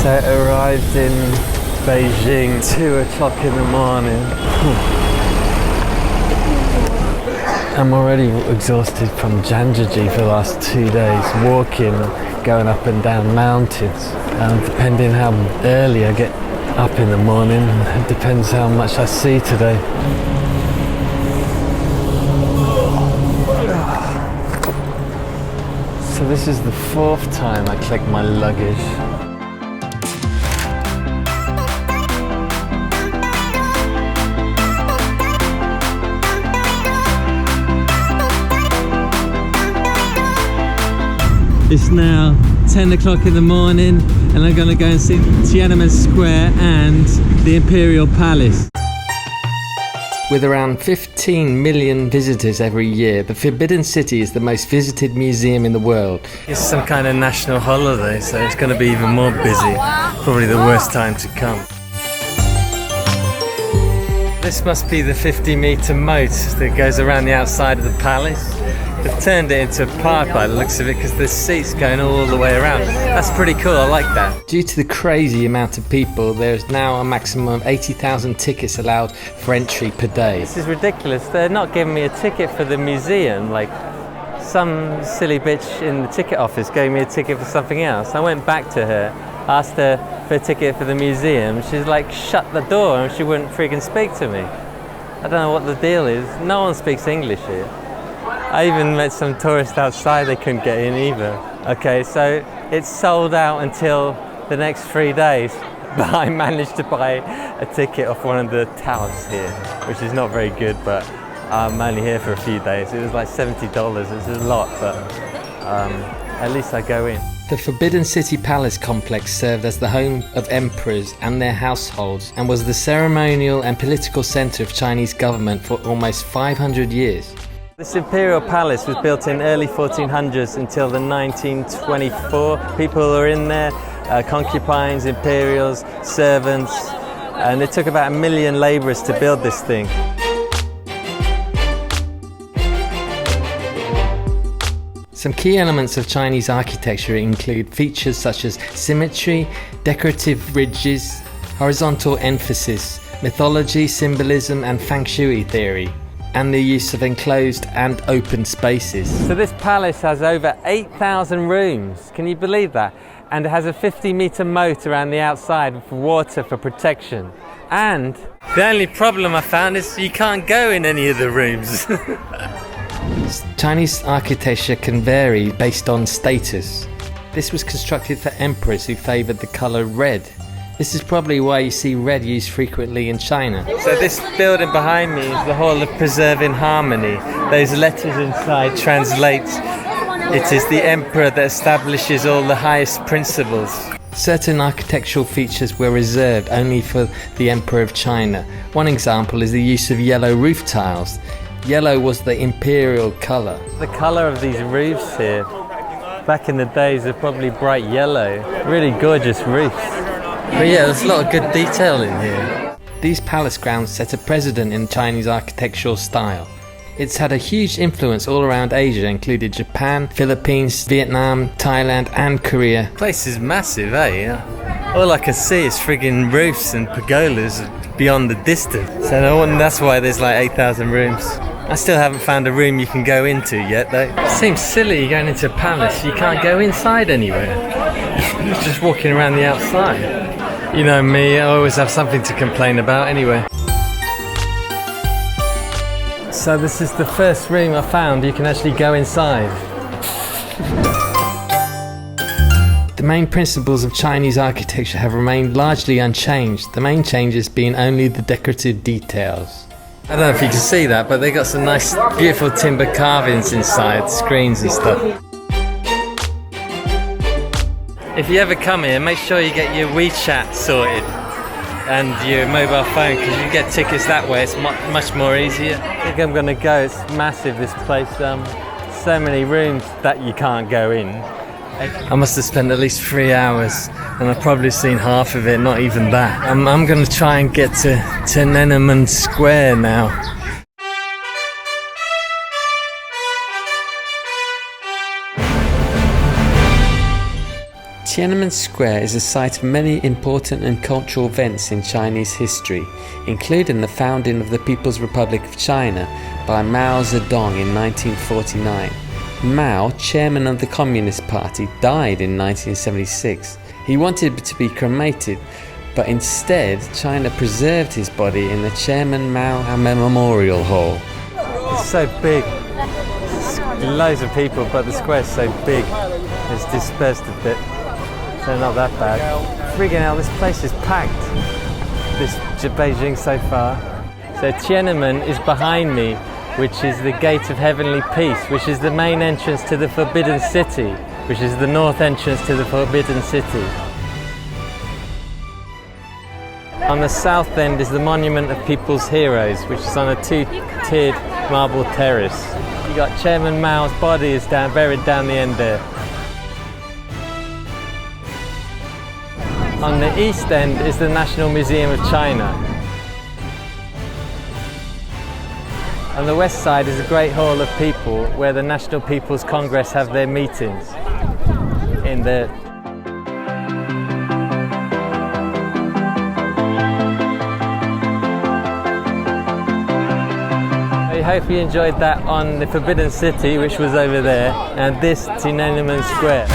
So it arrived in Beijing 2 o'clock in the morning. I'm already exhausted from Zhangjiajie for the last 2 days, walking, going up and down mountains. Depending how early I get up in the morning, it depends how much I see today. So this is the 4th time I collect my luggage. It's now 10 o'clock in the morning and I'm going to go and see Tiananmen Square and the Imperial Palace. With around 15 million visitors every year, the Forbidden City is the most visited museum in the world. It's some kind of national holiday, so it's going to be even more busy. Probably the worst time to come. This must be the 50-meter moat that goes around the outside of the palace. They've turned it into a park by the looks of it because there's seats going all the way around. That's pretty cool, I like that. Due to the crazy amount of people, there's now a maximum of 80,000 tickets allowed for entry per day. This is ridiculous. They're not giving me a ticket for the museum. Like, some silly bitch in the ticket office gave me a ticket for something else. I went back to her, asked her for a ticket for the museum. She's like, shut the door, and she wouldn't freaking speak to me. I don't know what the deal is. No one speaks English here. I even met some tourists outside, they couldn't get in either. Okay, so it's sold out until the next 3 days, but I managed to buy a ticket off one of the touts here, which is not very good, but I'm only here for a few days. It was like $70, it's a lot, but at least I go in. The Forbidden City Palace complex served as the home of emperors and their households and was the ceremonial and political center of Chinese government for almost 500 years. This Imperial Palace was built in early 1400s until the 1924. People were in there, concubines, imperials, servants, and it took about 1 million laborers to build this thing. Some key elements of Chinese architecture include features such as symmetry, decorative ridges, horizontal emphasis, mythology, symbolism, and feng shui theory, and the use of enclosed and open spaces. So this palace has over 8,000 rooms, can you believe that? And it has a 50-meter moat around the outside for water for protection. And the only problem I found is you can't go in any of the rooms. Chinese architecture can vary based on status. This was constructed for emperors who favoured the colour red. This is probably why you see red used frequently in China. So this building behind me is the Hall of Preserving Harmony. Those letters inside translate, it is the emperor that establishes all the highest principles. Certain architectural features were reserved only for the Emperor of China. One example is the use of yellow roof tiles. Yellow was the imperial colour. The colour of these roofs here, back in the days, are probably bright yellow. Really gorgeous roofs. But yeah, there's a lot of good detail in here. These palace grounds set a precedent in Chinese architectural style. It's had a huge influence all around Asia, including Japan, Philippines, Vietnam, Thailand and Korea. The place is massive, eh? All I can see is friggin' roofs and pergolas beyond the distance. So that's why there's like 8,000 rooms. I still haven't found a room you can go into yet though. It seems silly going into a palace, you can't go inside anywhere. You're just walking around the outside. You know me, I always have something to complain about anyway. So this is the first room I found you can actually go inside. The main principles of Chinese architecture have remained largely unchanged, the main changes being only the decorative details. I don't know if you can see that, but they got some nice beautiful timber carvings inside, screens and stuff. If you ever come here, make sure you get your WeChat sorted and your mobile phone, because you get tickets that way. It's much more easier. I think I'm gonna go. It's massive, this place. So many rooms that you can't go in. I must have spent at least 3 hours and I've probably seen half of it, not even that. I'm gonna try and get to Tiananmen Square now. Tiananmen Square is a site of many important and cultural events in Chinese history, including the founding of the People's Republic of China by Mao Zedong in 1949. Mao, chairman of the Communist Party, died in 1976. He wanted to be cremated, but instead China preserved his body in the Chairman Mao Memorial Hall. It's so big. Loads of people, but the square's so big. It's dispersed a bit. So not that bad. Friggin' hell, this place is packed. This Beijing so far. So Tiananmen is behind me, which is the Gate of Heavenly Peace, which is the main entrance to the Forbidden City, which is the north entrance to the Forbidden City. On the south end is the Monument of People's Heroes, which is on a two-tiered marble terrace. You got Chairman Mao's body is buried down the end there. On the east end is the National Museum of China. On the west side is a great hall of people where the National People's Congress have their meetings. I hope you enjoyed that on the Forbidden City, which was over there, and this Tiananmen Square.